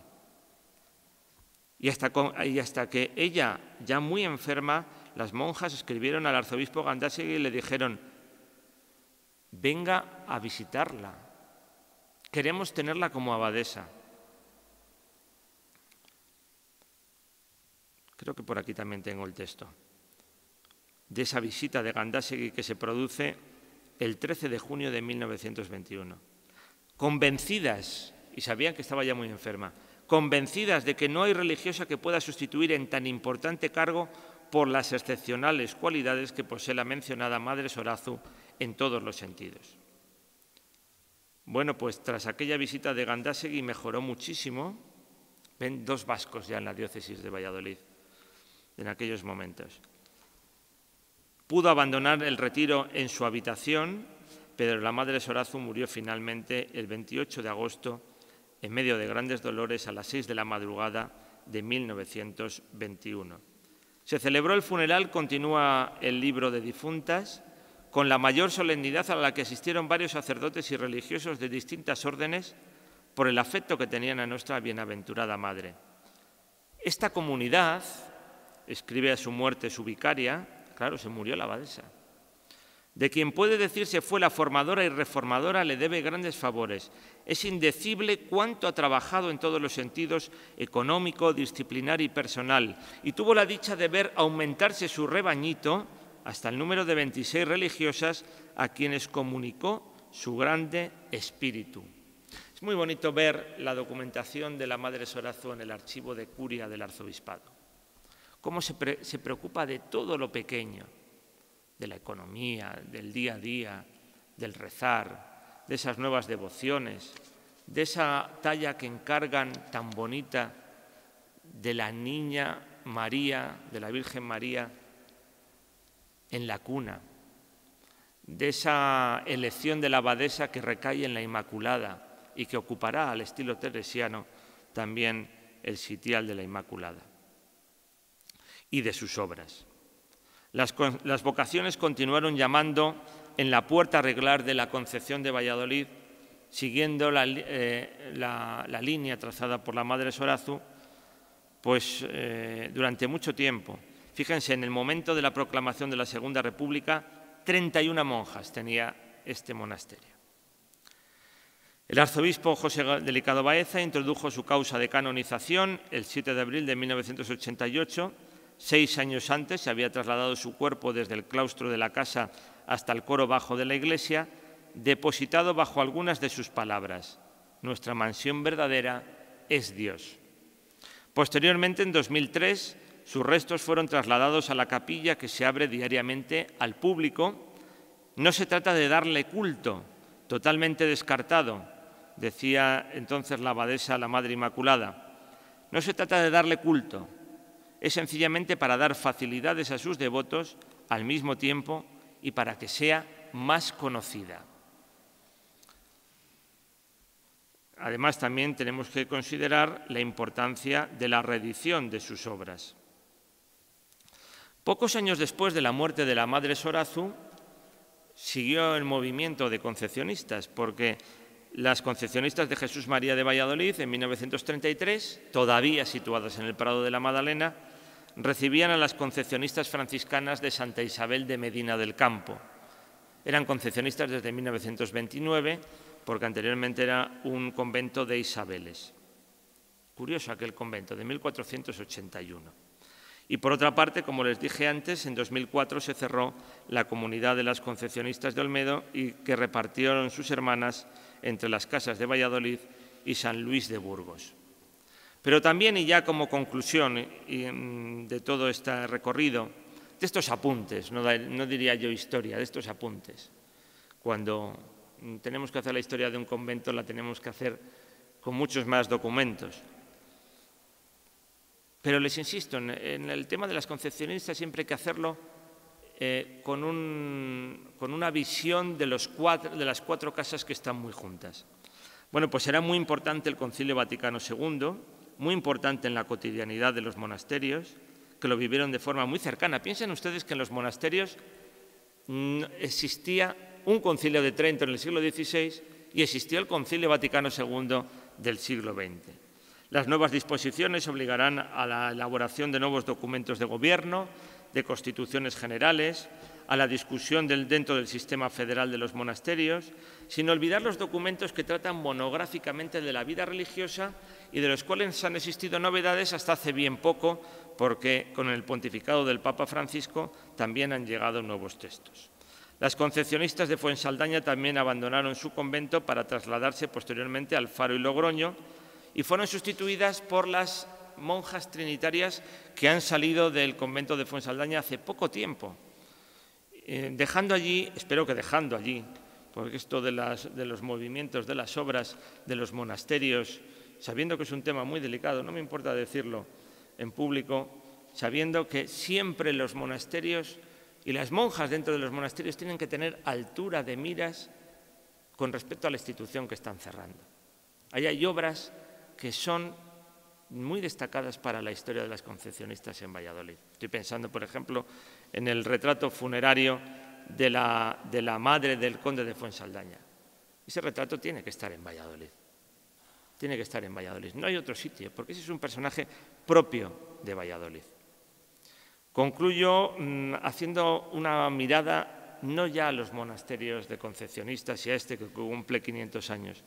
Y hasta que ella, ya muy enferma, las monjas escribieron al arzobispo Gandásegui y le dijeron: venga a visitarla, queremos tenerla como abadesa. Creo que por aquí también tengo el texto de esa visita de Gandásegui que se produce el 13 de junio de 1921. Convencidas, y sabían que estaba ya muy enferma, convencidas de que no hay religiosa que pueda sustituir en tan importante cargo por las excepcionales cualidades que posee la mencionada Madre Sorazu en todos los sentidos. Bueno, pues tras aquella visita de Gandásegui mejoró muchísimo. Ven, 2 vascos ya en la diócesis de Valladolid en aquellos momentos. Pudo abandonar el retiro en su habitación, pero la Madre Sorazu murió finalmente el 28 de agosto en medio de grandes dolores a las 6 de la madrugada de 1921. Se celebró el funeral, continúa el libro de difuntas, con la mayor solemnidad a la que asistieron varios sacerdotes y religiosos de distintas órdenes por el afecto que tenían a nuestra bienaventurada Madre. Esta comunidad, escribe a su muerte su vicaria, claro, se murió la abadesa, de quien puede decirse fue la formadora y reformadora, le debe grandes favores. Es indecible cuánto ha trabajado en todos los sentidos, económico, disciplinar y personal, y tuvo la dicha de ver aumentarse su rebañito hasta el número de 26 religiosas a quienes comunicó su grande espíritu. Es muy bonito ver la documentación de la Madre Sorazu en el archivo de Curia del Arzobispado. Cómo se preocupa de todo lo pequeño, de la economía, del día a día, del rezar, de esas nuevas devociones, de esa talla que encargan tan bonita de la niña María, de la Virgen María, en la cuna, de esa elección de la abadesa que recae en la Inmaculada y que ocupará al estilo teresiano también el sitial de la Inmaculada, y de sus obras. Las vocaciones continuaron llamando en la puerta reglar de la Concepción de Valladolid, siguiendo la línea trazada por la Madre Sorazu, pues durante mucho tiempo. Fíjense, en el momento de la proclamación de la Segunda República, 31 monjas tenía este monasterio. El arzobispo José Delicado Baeza introdujo su causa de canonización el 7 de abril de 1988. 6 años antes se había trasladado su cuerpo desde el claustro de la casa hasta el coro bajo de la iglesia, depositado bajo algunas de sus palabras: nuestra mansión verdadera es Dios. Posteriormente, en 2003, sus restos fueron trasladados a la capilla que se abre diariamente al público. No se trata de darle culto, totalmente descartado, decía entonces la abadesa, la Madre Inmaculada. No se trata de darle culto, es sencillamente para dar facilidades a sus devotos al mismo tiempo y para que sea más conocida. Además, también tenemos que considerar la importancia de la reedición de sus obras. Pocos años después de la muerte de la Madre Sorazu, siguió el movimiento de concepcionistas, porque las Concepcionistas de Jesús María de Valladolid, en 1933, todavía situadas en el Prado de la Madalena, recibían a las concepcionistas franciscanas de Santa Isabel de Medina del Campo. Eran concepcionistas desde 1929, porque anteriormente era un convento de Isabeles. Curioso aquel convento, de 1481. Y por otra parte, como les dije antes, en 2004 se cerró la comunidad de las Concepcionistas de Olmedo, y que repartieron sus hermanas entre las casas de Valladolid y San Luis de Burgos. Pero también, y ya como conclusión de todo este recorrido, de estos apuntes, no diría yo historia, de estos apuntes, cuando tenemos que hacer la historia de un convento, la tenemos que hacer con muchos más documentos. Pero les insisto, en el tema de las concepcionistas siempre hay que hacerlo con una visión de las 4 casas que están muy juntas. Bueno, pues era muy importante el Concilio Vaticano II, muy importante en la cotidianidad de los monasterios, que lo vivieron de forma muy cercana. Piensen ustedes que en los monasterios existía un Concilio de Trento en el siglo XVI y existió el Concilio Vaticano II del siglo XX. Las nuevas disposiciones obligarán a la elaboración de nuevos documentos de gobierno, de constituciones generales, a la discusión dentro del sistema federal de los monasterios, sin olvidar los documentos que tratan monográficamente de la vida religiosa y de los cuales han existido novedades hasta hace bien poco, porque con el pontificado del Papa Francisco también han llegado nuevos textos. Las concepcionistas de Fuensaldaña también abandonaron su convento para trasladarse posteriormente al Faro y Logroño y fueron sustituidas por las monjas trinitarias que han salido del convento de Fuensaldaña hace poco tiempo, dejando allí, espero que dejando allí, porque esto de los movimientos, de las obras de los monasterios, sabiendo que es un tema muy delicado, no me importa decirlo en público, sabiendo que siempre los monasterios y las monjas dentro de los monasterios tienen que tener altura de miras con respecto a la institución que están cerrando. Ahí hay obras que son muy destacadas para la historia de las concepcionistas en Valladolid. Estoy pensando, por ejemplo, en el retrato funerario de la madre del conde de Fuensaldaña. Ese retrato tiene que estar en Valladolid. Tiene que estar en Valladolid. No hay otro sitio, porque ese es un personaje propio de Valladolid. Concluyo haciendo una mirada no ya a los monasterios de concepcionistas y a este que cumple 500 años,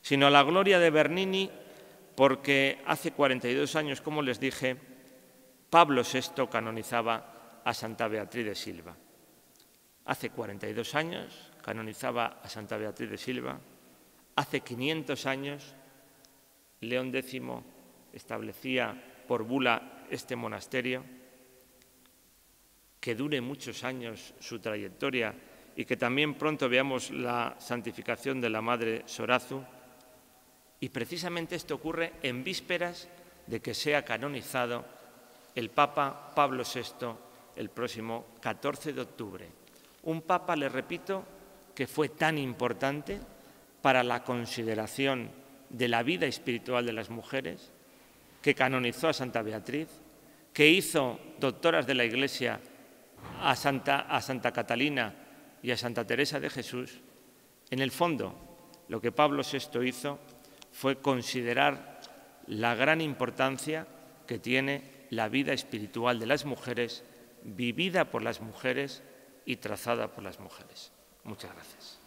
sino a la gloria de Bernini, porque hace 42 años, como les dije, Pablo VI canonizaba a Santa Beatriz de Silva. Hace 42 años canonizaba a Santa Beatriz de Silva. Hace 500 años León X establecía por bula este monasterio. Que dure muchos años su trayectoria y que también pronto veamos la santificación de la Madre Sorazu. Y precisamente esto ocurre en vísperas de que sea canonizado el Papa Pablo VI el próximo 14 de octubre. Un Papa, les repito, que fue tan importante para la consideración de la vida espiritual de las mujeres, que canonizó a Santa Beatriz, que hizo doctoras de la Iglesia a Santa Catalina y a Santa Teresa de Jesús. En el fondo, lo que Pablo VI hizo fue considerar la gran importancia que tiene la vida espiritual de las mujeres, vivida por las mujeres y trazada por las mujeres. Muchas gracias.